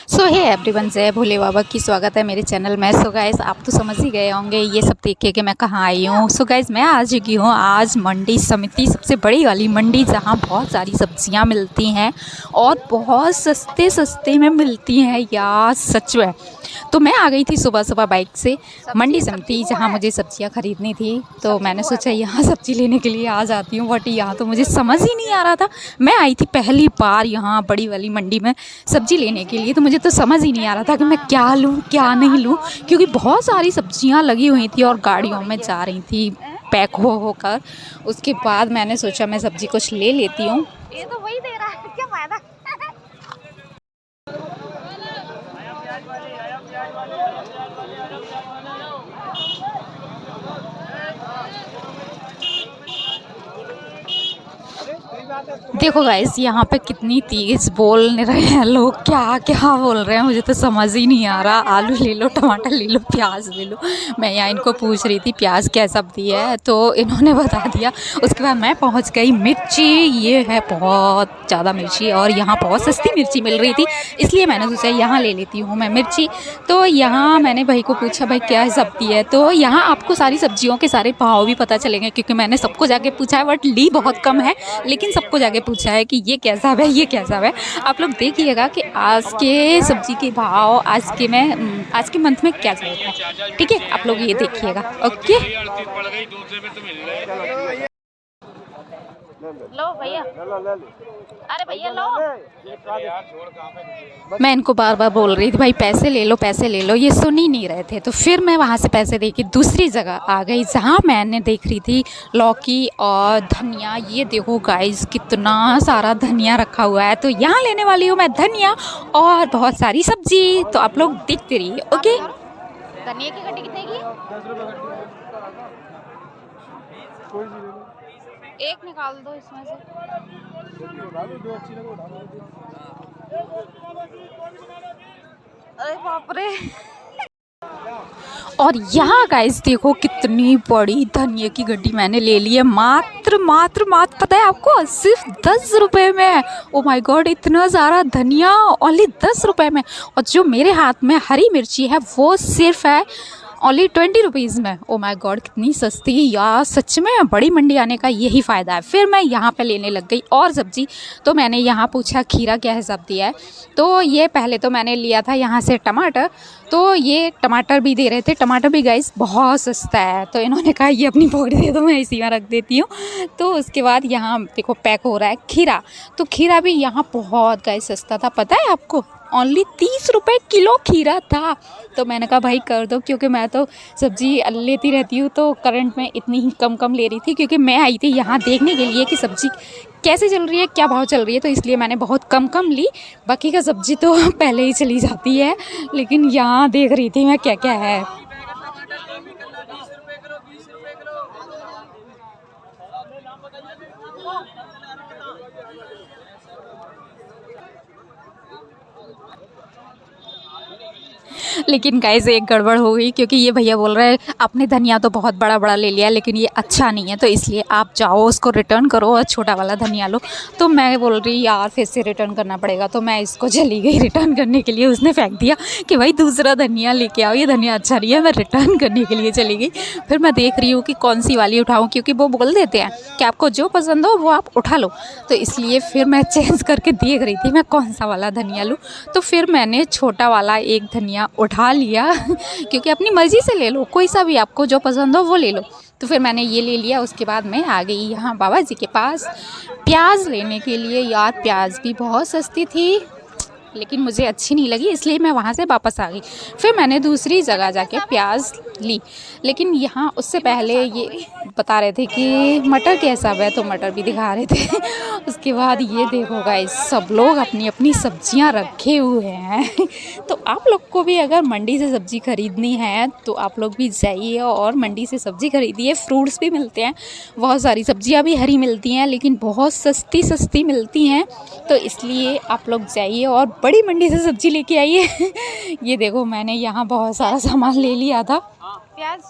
सो hey everyone, जय भोले बाबा की स्वागत है मेरे चैनल में। सो गाइस, आप तो समझ ही गए होंगे ये सब देख के कि मैं कहाँ आई हूँ। सो गाइस, मैं आ चुकी हूँ आज मंडी समिति, सबसे बड़ी वाली मंडी जहाँ बहुत सारी सब्जियाँ मिलती हैं और बहुत सस्ते सस्ते में मिलती हैं यार, सच में। तो मैं आ गई थी सुबह सुबह बाइक से मंडी समिति, जहाँ मुझे सब्जियाँ ख़रीदनी थी। तो मैंने सोचा यहाँ सब्ज़ी लेने के लिए आ जाती हूँ, बट यहाँ तो मुझे समझ ही नहीं आ रहा था। मैं आई थी पहली बार यहाँ बड़ी वाली मंडी में सब्ज़ी लेने के लिए, तो मुझे तो समझ ही नहीं आ रहा था कि मैं क्या लूँ क्या नहीं लूँ, क्योंकि बहुत सारी सब्जियाँ लगी हुई थी और गाड़ियों में जा रही थी पैक हो होकर। उसके बाद मैंने सोचा मैं सब्ज़ी कुछ ले लेती हूँ। ये तो वही दे रहा है, क्या फायदा। देखो गाइस, यहाँ पे कितनी तेज़ बोल रहे हैं लोग, क्या क्या बोल रहे हैं मुझे तो समझ ही नहीं आ रहा। आलू ले लो, टमाटर ले लो, प्याज ले लो। मैं यहाँ इनको पूछ रही थी प्याज कैसा दिया है, तो इन्होंने बता दिया। उसके बाद मैं पहुँच गई मिर्ची। ये है बहुत ज़्यादा मिर्ची और यहाँ बहुत सस्ती मिर्ची मिल रही थी, इसलिए मैंने सोचा यहाँ ले लेती हूँ मैं मिर्ची। तो यहाँ मैंने भाई को पूछा, भाई क्या सब्ज़ी है। तो यहाँ आपको सारी सब्जियों के सारे भाव भी पता चलेंगे, क्योंकि मैंने सबको जाके पूछा है, बट ली बहुत कम है, लेकिन सबको जाके पूछा है कि ये कैसा है, ये कैसा है। आप लोग देखिएगा कि आज के सब्जी के भाव आज के मंथ में क्या चल रहा है, ठीक है। आप लोग ये देखिएगा, ओके। लो भैया, अरे भैया लो। मैं इनको बार बार बोल रही थी भाई पैसे ले लो पैसे ले लो, ये सुन ही नहीं रहे थे। तो फिर मैं वहाँ से पैसे दे के दूसरी जगह आ गई, जहाँ मैंने देख रही थी लौकी और धनिया। ये देखो गाइस, कितना सारा धनिया रखा हुआ है। तो यहाँ लेने वाली हूँ मैं धनिया और बहुत सारी सब्जी। तो आप लोग देखते रहिए, ओके। धनिया की गड्डी कितने की? एक निकाल दो इसमें से। अरे बाप रे। और यहाँ गाइस देखो कितनी बड़ी धनिया की गड्डी मैंने ले ली है, मात्र मात्र मात्र पता है आपको, सिर्फ 10 रुपये में। ओ माय गॉड, इतना सारा धनिया ओनली 10 रुपये में। और जो मेरे हाथ में हरी मिर्ची है वो सिर्फ है ओनली 20 रुपीज़ में। ओ माय गॉड, कितनी सस्ती यार, सच में बड़ी मंडी आने का यही फ़ायदा है। फिर मैं यहाँ पे लेने लग गई और सब्ज़ी। तो मैंने यहाँ पूछा खीरा क्या हिसाब दिया है। तो ये पहले तो मैंने लिया था यहाँ से टमाटर, तो ये टमाटर भी दे रहे थे। टमाटर भी गाइस बहुत सस्ता है, तो इन्होंने कहा ये अपनी पकड़ दे दो, मैं इसी में रख देती हूँ। तो उसके बाद यहाँ देखो पैक हो रहा है खीरा। तो खीरा भी यहाँ बहुत गाइस सस्ता था, पता है आपको, ओनली 30 रुपये किलो खीरा था। तो मैंने कहा भाई कर दो, क्योंकि मैं तो सब्ज़ी लेती रहती हूँ, तो करंट में इतनी ही कम ले रही थी, क्योंकि मैं आई थी यहाँ देखने के लिए कि सब्ज़ी कैसे चल रही है, क्या भाव चल रही है। तो इसलिए मैंने बहुत कम ली। बाकी का सब्ज़ी तो पहले ही चली जाती है, लेकिन यहाँ देख रही थी मैं क्या क्या है। लेकिन गाइस एक गड़बड़ हो गई, क्योंकि ये भैया बोल रहे हैं आपने धनिया तो बहुत बड़ा बड़ा ले लिया, लेकिन ये अच्छा नहीं है, तो इसलिए आप जाओ उसको रिटर्न करो और छोटा वाला धनिया लो। तो मैं बोल रही यार फिर से रिटर्न करना पड़ेगा, तो मैं इसको चली गई रिटर्न करने के लिए। उसने फेंक दिया कि भाई दूसरा धनिया लेके आओ, ये धनिया अच्छा नहीं है। मैं रिटर्न करने के लिए चली गई। फिर मैं देख रही हूँ कि कौन सी वाली उठाऊँ, क्योंकि वो बोल देते हैं कि आपको जो पसंद हो वो आप उठा लो। तो इसलिए फिर मैं चेंज करके देख रही थी मैं कौन सा वाला धनिया लूँ। तो फिर मैंने छोटा वाला एक धनिया उठा लिया क्योंकि अपनी मर्ज़ी से ले लो, कोई सा भी आपको जो पसंद हो वो ले लो। तो फिर मैंने ये ले लिया। उसके बाद मैं आ गई यहाँ बाबा जी के पास प्याज लेने के लिए। यार प्याज भी बहुत सस्ती थी, लेकिन मुझे अच्छी नहीं लगी, इसलिए मैं वहाँ से वापस आ गई। फिर मैंने दूसरी जगह जाके प्याज ली, लेकिन यहाँ उससे पहले ये बता रहे थे कि मटर कैसा है, तो मटर भी दिखा रहे थे। उसके बाद ये देखो गाइस, सब लोग अपनी अपनी सब्जियाँ रखे हुए हैं। तो आप लोग को भी अगर मंडी से सब्ज़ी खरीदनी है तो आप लोग भी जाइए और मंडी से सब्ज़ी खरीदिए। फ्रूट्स भी मिलते हैं, बहुत सारी सब्जियाँ भी हरी मिलती हैं, लेकिन बहुत सस्ती सस्ती मिलती हैं। तो इसलिए आप लोग जाइए और बड़ी मंडी से सब्ज़ी लेके आइए। ये देखो मैंने यहाँ बहुत सारा सामान ले लिया था। प्याज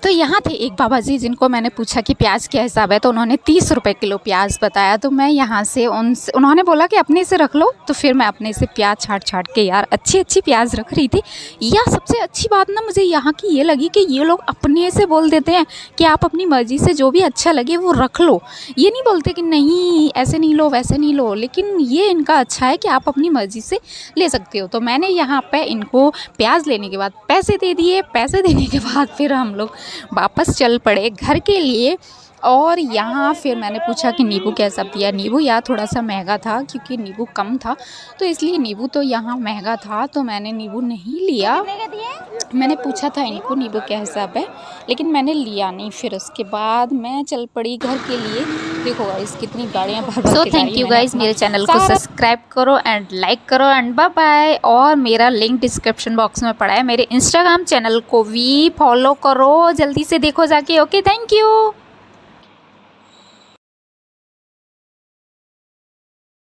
तो यहाँ थे एक बाबा जी जिनको मैंने पूछा कि प्याज क्या हिसाब है, तो उन्होंने 30 रुपये किलो प्याज बताया। तो मैं यहाँ से उन्होंने बोला कि अपने से रख लो, तो फिर मैं अपने से प्याज छाट के यार अच्छी अच्छी प्याज रख रही थी। या सबसे अच्छी बात ना मुझे यहाँ की ये लगी कि ये लोग अपने से बोल देते हैं कि आप अपनी मर्ज़ी से जो भी अच्छा लगे वो रख लो। ये नहीं बोलते कि नहीं ऐसे नहीं लो वैसे नहीं लो, लेकिन ये इनका अच्छा है कि आप अपनी मर्ज़ी से ले सकते हो। तो मैंने यहाँ पे इनको प्याज लेने के बाद पैसे दे दिए। पैसे देने के बाद फिर हम लोग वापस चल पड़े घर के लिए। और यहाँ फिर मैंने पूछा कि नींबू कैसा दिया। नींबू यहाँ थोड़ा सा महंगा था क्योंकि नींबू कम था, तो इसलिए नींबू तो यहाँ महंगा था, तो मैंने नींबू नहीं लिया। कितने का दिए? मैंने पूछा था इनको नींबू क्या हिसाब है, लेकिन मैंने लिया नहीं। फिर उसके बाद मैं चल पड़ी घर के लिए। देखो गाइस कितनी गाड़ियाँ भर। सो थैंक यू गाइस, मेरे चैनल को सब्सक्राइब करो एंड लाइक करो एंड बाय बाय। और मेरा लिंक डिस्क्रिप्शन बॉक्स में पड़ा है, मेरे इंस्टाग्राम चैनल को भी फॉलो करो, जल्दी से देखो जाके। Okay, thank you.